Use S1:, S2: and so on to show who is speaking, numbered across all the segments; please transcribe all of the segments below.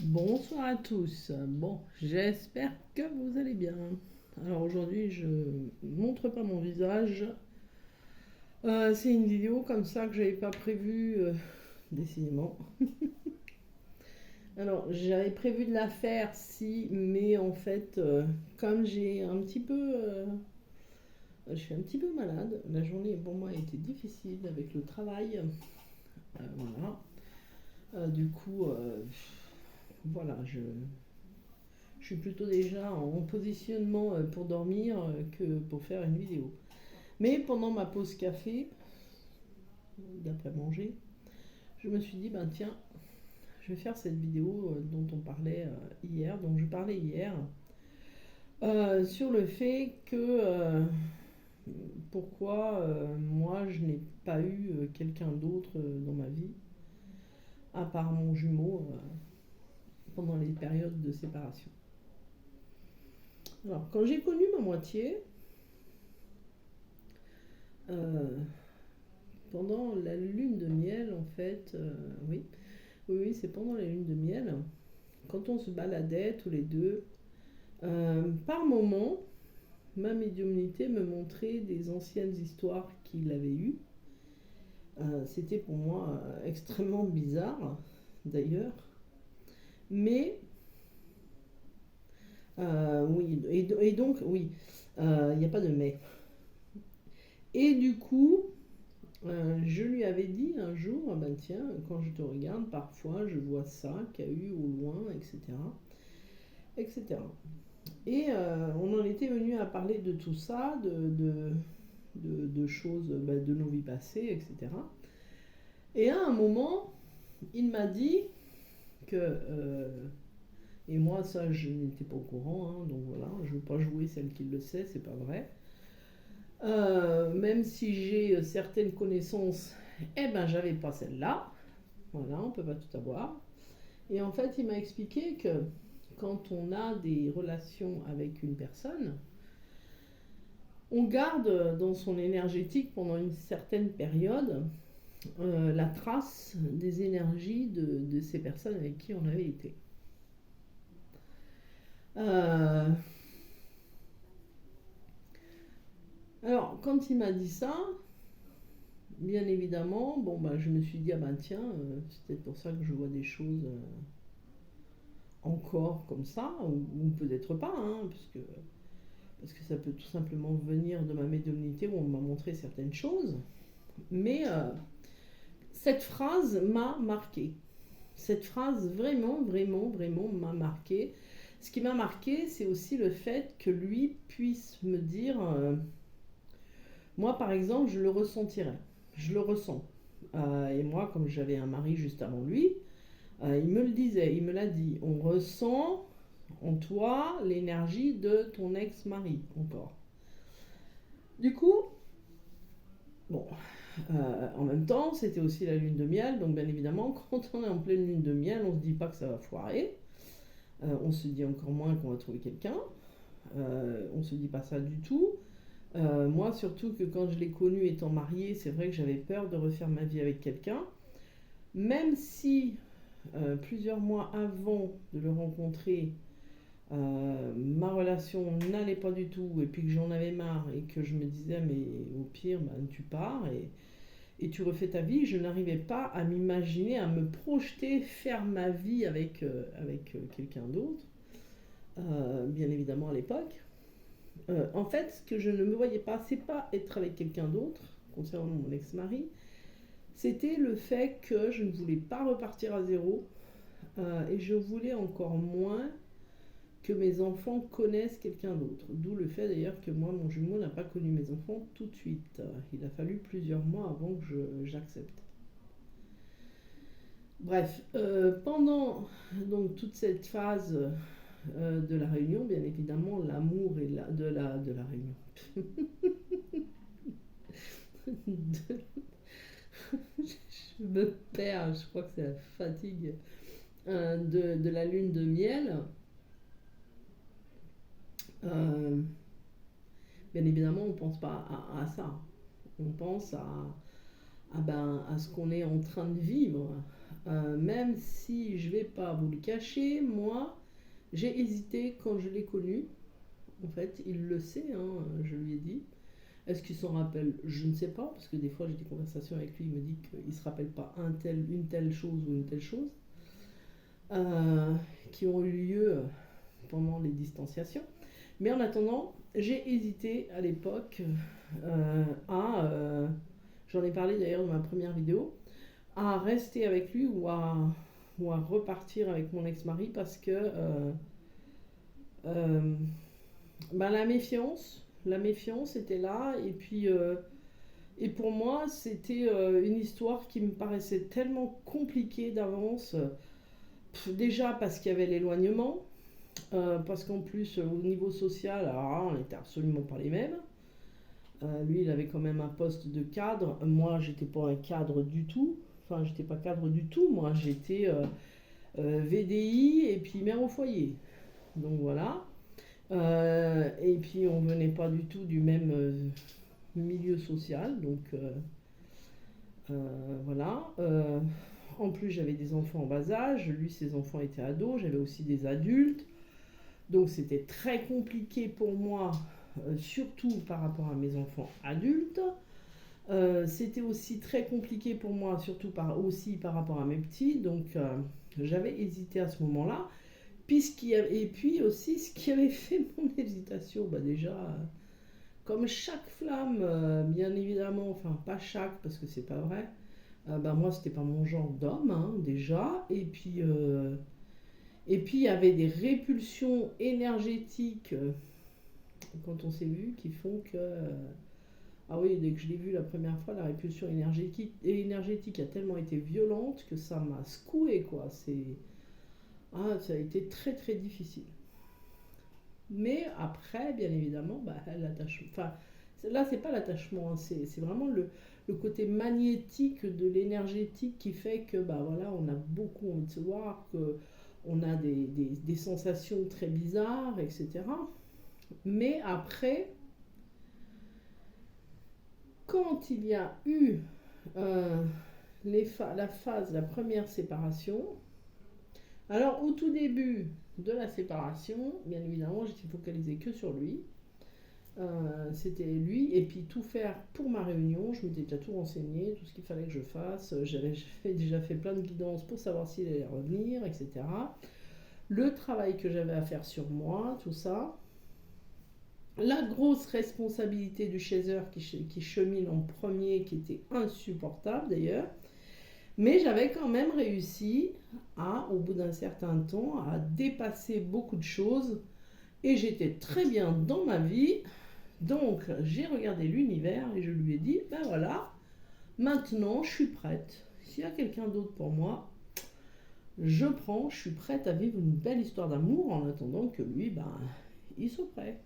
S1: Bonsoir à tous. Bon, j'espère que vous allez bien. Alors aujourd'hui, je montre pas mon visage. C'est une vidéo comme ça que j'avais pas prévu, décidément. Alors j'avais prévu de la faire si, mais en fait, comme j'ai un petit peu, je suis un petit peu malade. La journée pour moi a été difficile avec le travail. Voilà. Du coup, voilà, je suis plutôt déjà en positionnement pour dormir que pour faire une vidéo. Mais pendant ma pause café, d'après manger, je me suis dit, ben tiens, je vais faire cette vidéo dont on parlait hier, dont je parlais hier, sur le fait que pourquoi moi je n'ai pas eu quelqu'un d'autre dans ma vie, à part mon jumeau, pendant les périodes de séparation. Alors, quand j'ai connu ma moitié, euh, pendant la lune de miel, en fait, oui, oui, c'est pendant la lune de miel, quand on se baladait tous les deux, par moments, ma médiumnité me montrait des anciennes histoires qu'il avait eues. C'était pour moi extrêmement bizarre, d'ailleurs. Mais, oui, et donc, oui, il n'y a pas de mais. Et du coup, je lui avais dit un jour, ah ben tiens, quand je te regarde, parfois je vois ça qu'il y a eu au loin, etc. etc. Et on en était venu à parler de tout ça, de choses, de nos vies passées, etc. Et à un moment, il m'a dit que, et moi ça je n'étais pas au courant, hein, donc voilà, je ne veux pas jouer celle qui le sait, c'est pas vrai. Même si j'ai certaines connaissances, eh ben j'avais pas celle-là. Voilà, on peut pas tout avoir. Et en fait, il m'a expliqué que quand on a des relations avec une personne, on garde dans son énergétique pendant une certaine période la trace des énergies de ces personnes avec qui on avait été. Euh, alors, quand il m'a dit ça, bien évidemment, bon, bah, je me suis dit, ah ben tiens, c'est peut-être pour ça que je vois des choses encore comme ça, ou peut-être pas, hein, parce que ça peut tout simplement venir de ma médiumnité où on m'a montré certaines choses. Mais cette phrase m'a marqué. Cette phrase vraiment, vraiment, vraiment m'a marqué. Ce qui m'a marqué, c'est aussi le fait que lui puisse me dire, moi par exemple, je le ressentirais, je le ressens. Et moi, comme j'avais un mari juste avant lui, il me le disait, il me l'a dit, on ressent en toi l'énergie de ton ex-mari encore. Du coup, bon, en même temps, c'était aussi la lune de miel, donc bien évidemment, quand on est en pleine lune de miel, on se dit pas que ça va foirer. On se dit encore moins qu'on va trouver quelqu'un. On se dit pas ça du tout. Moi, surtout que quand je l'ai connu étant mariée, c'est vrai que j'avais peur de refaire ma vie avec quelqu'un. Même si plusieurs mois avant de le rencontrer, ma relation n'allait pas du tout, et puis que j'en avais marre, et que je me disais, mais au pire, ben, tu pars et tu refais ta vie, je n'arrivais pas à m'imaginer, à me projeter, faire ma vie avec quelqu'un d'autre, bien évidemment à l'époque. En fait, ce que je ne me voyais pas, c'est pas être avec quelqu'un d'autre, concernant mon ex-mari, c'était le fait que je ne voulais pas repartir à zéro, et je voulais encore moins que mes enfants connaissent quelqu'un d'autre. D'où le fait d'ailleurs que moi, mon jumeau n'a pas connu mes enfants tout de suite. Il a fallu plusieurs mois avant que j'accepte. Bref, pendant donc toute cette phase de la réunion, bien évidemment, l'amour et de la réunion. De- je me perds, je crois que c'est la fatigue de la lune de miel. Euh, Bien évidemment, on ne pense pas à ça. On pense à ce qu'on est en train de vivre. Même si je vais pas vous le cacher, moi, j'ai hésité quand je l'ai connu. En fait, il le sait, hein, je lui ai dit. Est-ce qu'il s'en rappelle? Je ne sais pas, parce que des fois j'ai des conversations avec lui, il me dit qu'il ne se rappelle pas une telle chose ou une telle chose euh, qui ont eu lieu pendant les distanciations. Mais en attendant, j'ai hésité à l'époque j'en ai parlé d'ailleurs dans ma première vidéo, à rester avec lui ou à repartir avec mon ex-mari parce que euh, ben, la méfiance était là et pour moi c'était une histoire qui me paraissait tellement compliquée d'avance. Déjà parce qu'il y avait l'éloignement, parce qu'en plus au niveau social, alors là, on n'était absolument pas les mêmes. Lui, il avait quand même un poste de cadre. Moi, j'étais pas un cadre du tout. Enfin, j'étais pas cadre du tout. Moi, j'étais VDI et puis mère au foyer. Donc voilà. Et puis, on venait pas du tout du même milieu social. Donc voilà. En plus, j'avais des enfants en bas âge. Lui, ses enfants étaient ados. J'avais aussi des adultes. Donc, c'était très compliqué pour moi, surtout par rapport à mes enfants adultes. C'était aussi très compliqué pour moi, surtout aussi par rapport à mes petits. Donc, j'avais hésité à ce moment-là. Et puis aussi, ce qui avait fait mon hésitation, bah déjà, comme chaque flamme, bien évidemment, enfin pas chaque parce que c'est pas vrai, bah moi c'était pas mon genre d'homme hein, déjà. Et puis il y avait des répulsions énergétiques quand on s'est vu qui font que ah oui, dès que je l'ai vu la première fois, la répulsion énergétique a tellement été violente que ça m'a secoué, quoi. Ça a été très très difficile. Mais après, bien évidemment, bah, l'attachement. Enfin, là, c'est pas l'attachement, hein, c'est vraiment le côté magnétique de l'énergétique qui fait que, bah voilà, on a beaucoup envie de se voir, que on a des sensations très bizarres, etc. Mais après, quand il y a eu euh, la première séparation, alors au tout début de la séparation, bien évidemment, j'étais focalisée que sur lui. C'était lui, et puis tout faire pour ma réunion. Je m'étais déjà tout renseigné, tout ce qu'il fallait que je fasse. J'avais déjà fait plein de guidances pour savoir s'il allait revenir, etc. Le travail que j'avais à faire sur moi, tout ça. La grosse responsabilité du chaser qui chemine en premier, qui était insupportable d'ailleurs. Mais j'avais quand même réussi au bout d'un certain temps, à dépasser beaucoup de choses. Et j'étais très bien dans ma vie. Donc j'ai regardé l'univers et je lui ai dit, ben voilà, maintenant je suis prête. S'il y a quelqu'un d'autre pour moi, je prends, je suis prête à vivre une belle histoire d'amour en attendant que lui, ben, il soit prêt.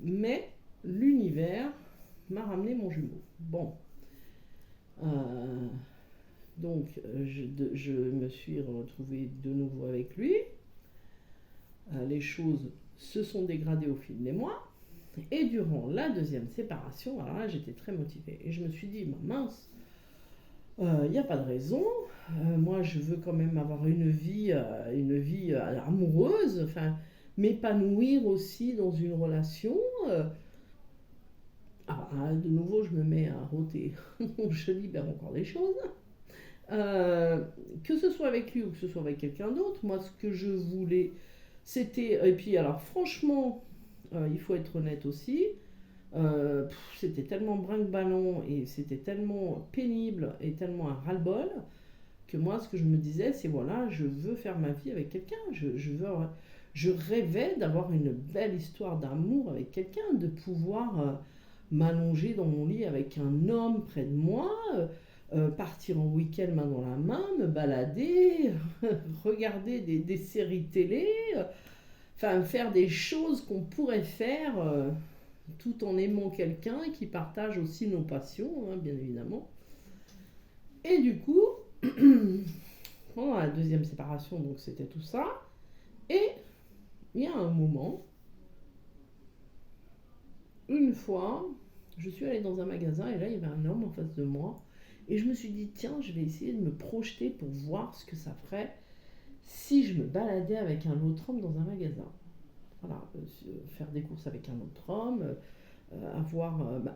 S1: Mais l'univers m'a ramené mon jumeau. Bon. Euh, donc je me suis retrouvée de nouveau avec lui. Les choses se sont dégradées au fil des mois. Et durant la deuxième séparation, alors là j'étais très motivée. Et je me suis dit, mince, il n'y a pas de raison. Moi je veux quand même avoir une vie amoureuse, enfin, m'épanouir aussi dans une relation. De nouveau, je me mets à rôter. Je libère encore des choses. Que ce soit avec lui ou que ce soit avec quelqu'un d'autre, moi, ce que je voulais, c'était. Et puis, alors, franchement, il faut être honnête aussi. C'était tellement brinque-ballon et c'était tellement pénible et tellement un ras-le-bol que moi, ce que je me disais, c'est voilà, je veux faire ma vie avec quelqu'un. Je rêvais d'avoir une belle histoire d'amour avec quelqu'un, de pouvoir m'allonger dans mon lit avec un homme près de moi, partir en week-end main dans la main, me balader, regarder des séries télé, enfin faire des choses qu'on pourrait faire tout en aimant quelqu'un qui partage aussi nos passions, hein, bien évidemment. Et du coup, pendant la deuxième séparation, donc c'était tout ça. Et il y a un moment, une fois, je suis allée dans un magasin et là il y avait un homme en face de moi Et je me suis dit, tiens, je vais essayer de me projeter pour voir ce que ça ferait si je me baladais avec un autre homme dans un magasin. Voilà, faire des courses avec un autre homme,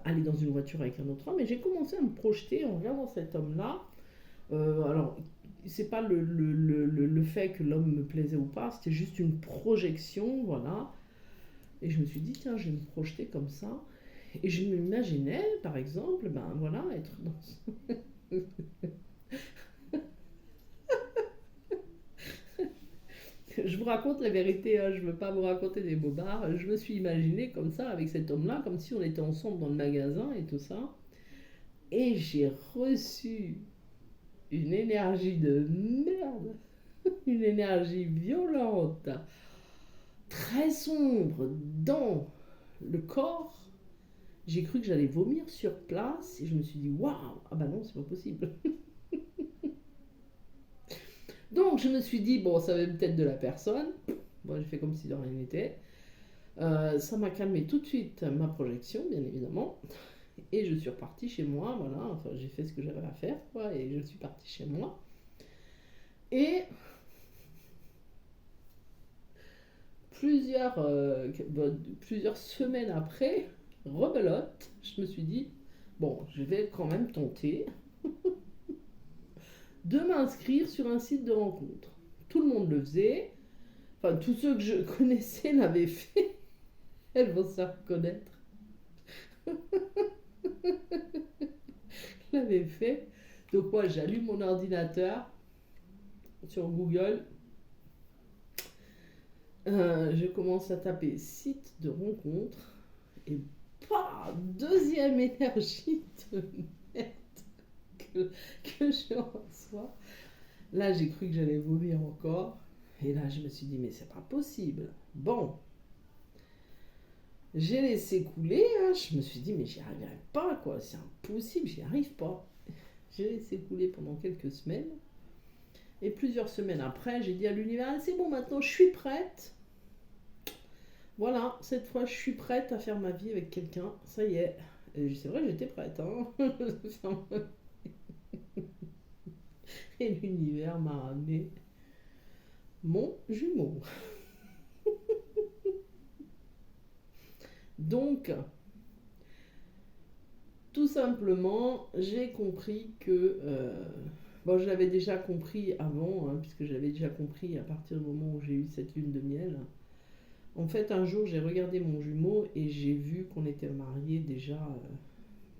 S1: aller dans une voiture avec un autre homme. Et j'ai commencé à me projeter en regardant cet homme-là. Alors, c'est pas le fait que l'homme me plaisait ou pas, c'était juste une projection, voilà. Et je me suis dit, tiens, je vais me projeter comme ça. Et je m'imaginais, par exemple, ben voilà, être dans... Je vous raconte la vérité, hein, je ne veux pas vous raconter des bobards. Je me suis imaginé comme ça, avec cet homme-là, comme si on était ensemble dans le magasin et tout ça. Et j'ai reçu une énergie de merde, une énergie violente, très sombre dans le corps. J'ai cru que j'allais vomir sur place et je me suis dit waouh, ah bah non, c'est pas possible. Donc je me suis dit bon, ça va peut-être de la personne. Bon, j'ai fait comme si de rien n'était. Ça m'a calmé tout de suite ma projection, bien évidemment. Et je suis repartie chez moi, voilà. Enfin, j'ai fait ce que j'avais à faire, quoi, et je suis partie chez moi. Et plusieurs semaines après, rebelote, je me suis dit, bon, je vais quand même tenter de m'inscrire sur un site de rencontre. Tout le monde le faisait, enfin tous ceux que je connaissais l'avaient fait, elles vont se reconnaître, l'avaient fait. Donc moi j'allume mon ordinateur sur Google, je commence à taper site de rencontre et deuxième énergie de merde que je reçois. Là, j'ai cru que j'allais vomir encore. Et là, je me suis dit, mais c'est pas possible. Bon, j'ai laissé couler. Hein. Je me suis dit, mais j'y arriverai pas, quoi. C'est impossible, j'y arrive pas. J'ai laissé couler pendant quelques semaines. Et plusieurs semaines après, j'ai dit à l'univers, c'est bon, maintenant, je suis prête. Voilà, cette fois, je suis prête à faire ma vie avec quelqu'un. Ça y est. Et c'est vrai, j'étais prête. Hein. Et l'univers m'a ramené mon jumeau. Donc, tout simplement, j'ai compris que... bon, je l'avais déjà compris avant, hein, puisque j'avais déjà compris à partir du moment où j'ai eu cette lune de miel. En fait, un jour, j'ai regardé mon jumeau et j'ai vu qu'on était mariés déjà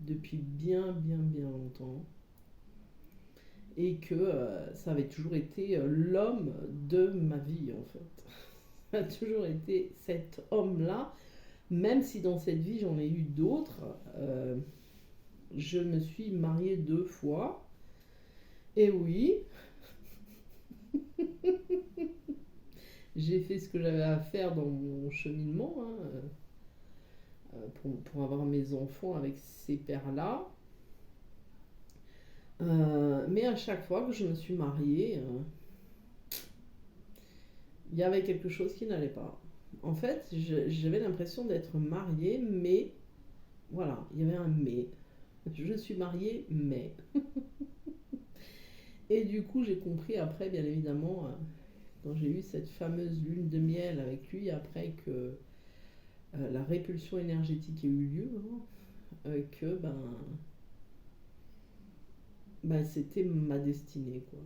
S1: depuis bien, bien, bien longtemps. Et que ça avait toujours été l'homme de ma vie, en fait. Ça a toujours été cet homme-là, même si dans cette vie j'en ai eu d'autres. Je me suis mariée 2 fois. Et oui, j'ai fait ce que j'avais à faire dans mon cheminement, hein, pour avoir mes enfants avec ces pères-là. Mais à chaque fois que je me suis mariée, il y avait quelque chose qui n'allait pas. En fait, j'avais l'impression d'être mariée, mais voilà, il y avait un mais. Je suis mariée, mais. Et du coup, j'ai compris après, bien évidemment, quand j'ai eu cette fameuse lune de miel avec lui, après que la répulsion énergétique ait eu lieu, hein, que c'était ma destinée, quoi.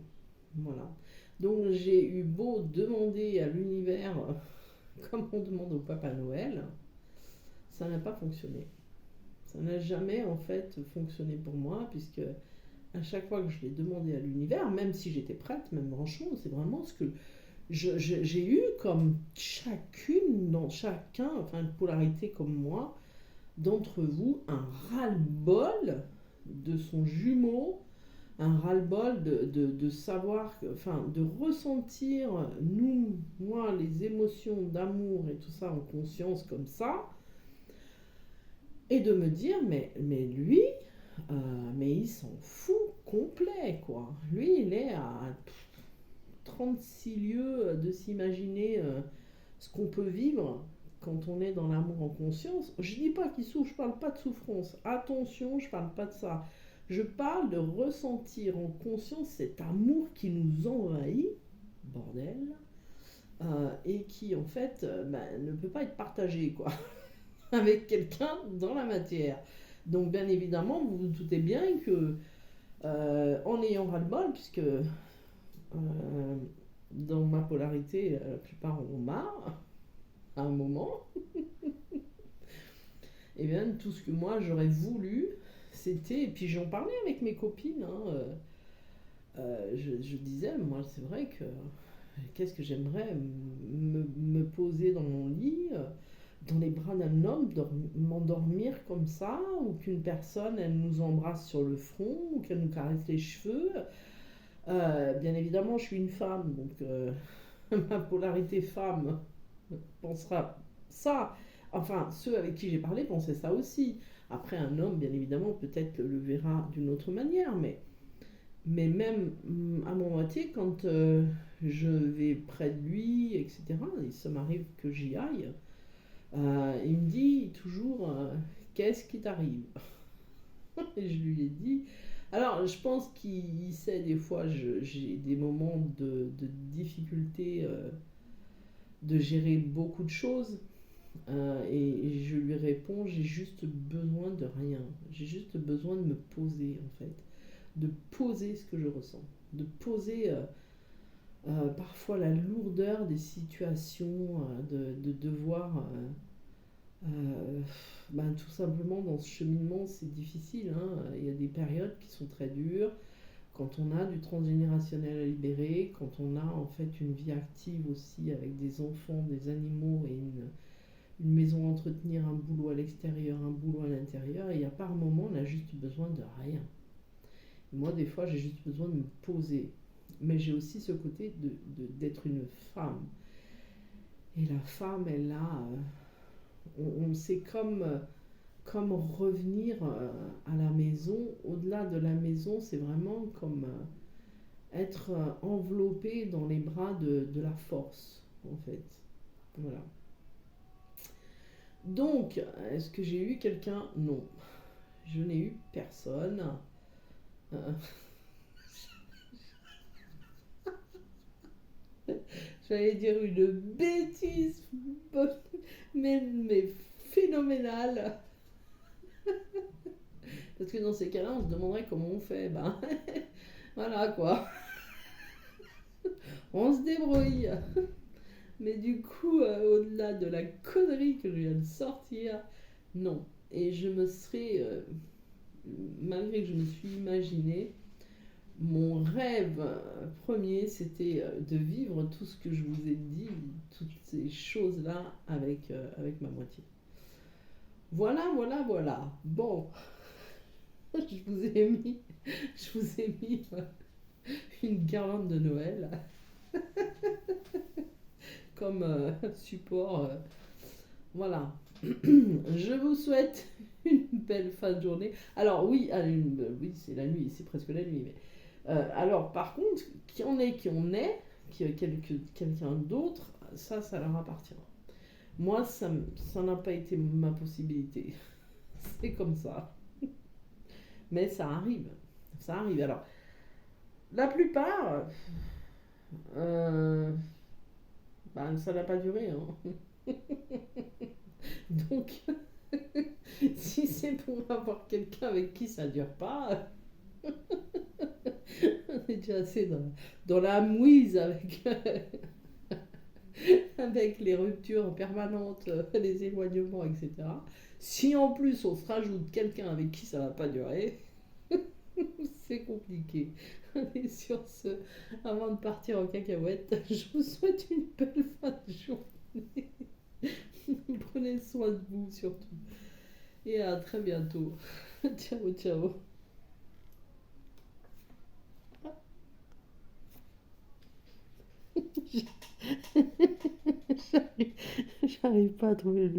S1: Voilà. Donc j'ai eu beau demander à l'univers, comme on demande au Papa Noël, ça n'a pas fonctionné. Ça n'a jamais en fait fonctionné pour moi, puisque à chaque fois que je l'ai demandé à l'univers, même si j'étais prête, même franchement, c'est vraiment ce que j'ai eu comme chacune, dans chacun, enfin une polarité comme moi, d'entre vous, un ras-le-bol de son jumeau, un ras-le-bol de savoir, enfin de ressentir, moi, les émotions d'amour et tout ça en conscience comme ça, et de me dire, mais lui, mais il s'en fout complet, quoi. Lui, il est à 36 lieues de s'imaginer ce qu'on peut vivre quand on est dans l'amour en conscience. Je dis pas qu'il souffre, je parle pas de souffrance. Attention, je parle pas de ça. Je parle de ressentir en conscience cet amour qui nous envahit, bordel, et qui en fait ne peut pas être partagé quoi, avec quelqu'un dans la matière. Donc bien évidemment, vous vous doutez bien que en ayant ras-le-bol, puisque dans ma polarité, la plupart ont marre à un moment, et bien tout ce que moi j'aurais voulu, c'était, et puis j'en parlais avec mes copines, hein, je disais, moi c'est vrai que qu'est-ce que j'aimerais me poser dans mon lit, dans les bras d'un homme, m'endormir comme ça, ou qu'une personne, elle nous embrasse sur le front, ou qu'elle nous caresse les cheveux. Bien évidemment, je suis une femme, donc ma polarité femme pensera ça. Enfin, ceux avec qui j'ai parlé pensaient ça aussi. Après, un homme, bien évidemment, peut-être le verra d'une autre manière, mais même à mon moitié, quand je vais près de lui, etc., et ça m'arrive que j'y aille, il me dit toujours qu'est-ce qui t'arrive. Et je lui ai dit. Alors, je pense qu'il sait des fois, j'ai des moments de difficulté de gérer beaucoup de choses. Et je lui réponds, j'ai juste besoin de rien. J'ai juste besoin de me poser, en fait. De poser ce que je ressens. De poser parfois la lourdeur des situations, de devoir euh, tout simplement, dans ce cheminement, c'est difficile, hein. Il y a des périodes qui sont très dures. Quand on a du transgénérationnel à libérer, quand on a en fait une vie active aussi avec des enfants, des animaux et une maison à entretenir, un boulot à l'extérieur, un boulot à l'intérieur, et il y a par moment, on a juste besoin de rien. Et moi, des fois, j'ai juste besoin de me poser. Mais j'ai aussi ce côté d'être une femme. Et la femme, elle a on sait comme revenir à la maison. Au-delà de la maison, c'est vraiment comme être enveloppé dans les bras de la force, en fait. Voilà. Donc, est-ce que j'ai eu quelqu'un? Non. Je n'ai eu personne. Euh, J'allais dire une bêtise, mais phénoménale. Parce que dans ces cas-là, on se demanderait comment on fait. Ben, voilà quoi. On se débrouille. Mais du coup, au-delà de la connerie que je viens de sortir, non. Et je me serais, malgré que je me suis imaginé, mon rêve premier, c'était de vivre tout ce que je vous ai dit, toutes ces choses-là avec ma moitié. Voilà, voilà, voilà. Bon, je vous ai mis, je vous ai mis une guirlande de Noël comme support. Voilà. Je vous souhaite une belle fin de journée. Alors oui, oui c'est la nuit, c'est presque la nuit. Mais, alors par contre, qui en est, quelqu'un d'autre, ça leur appartient. Moi, ça n'a pas été ma possibilité. C'est comme ça. Mais ça arrive. Ça arrive. Alors, la plupart, euh, ça n'a pas duré, hein. Donc, si c'est pour avoir quelqu'un avec qui ça dure pas, on est déjà assez dans la mouise avec les ruptures permanentes, les éloignements, etc. Si en plus on se rajoute quelqu'un avec qui ça va pas durer, c'est compliqué. Et sur ce, avant de partir en cacahuète, je vous souhaite une belle fin de journée. Prenez soin de vous surtout. Et à très bientôt. Ciao, ciao. J'arrive pas à trouver le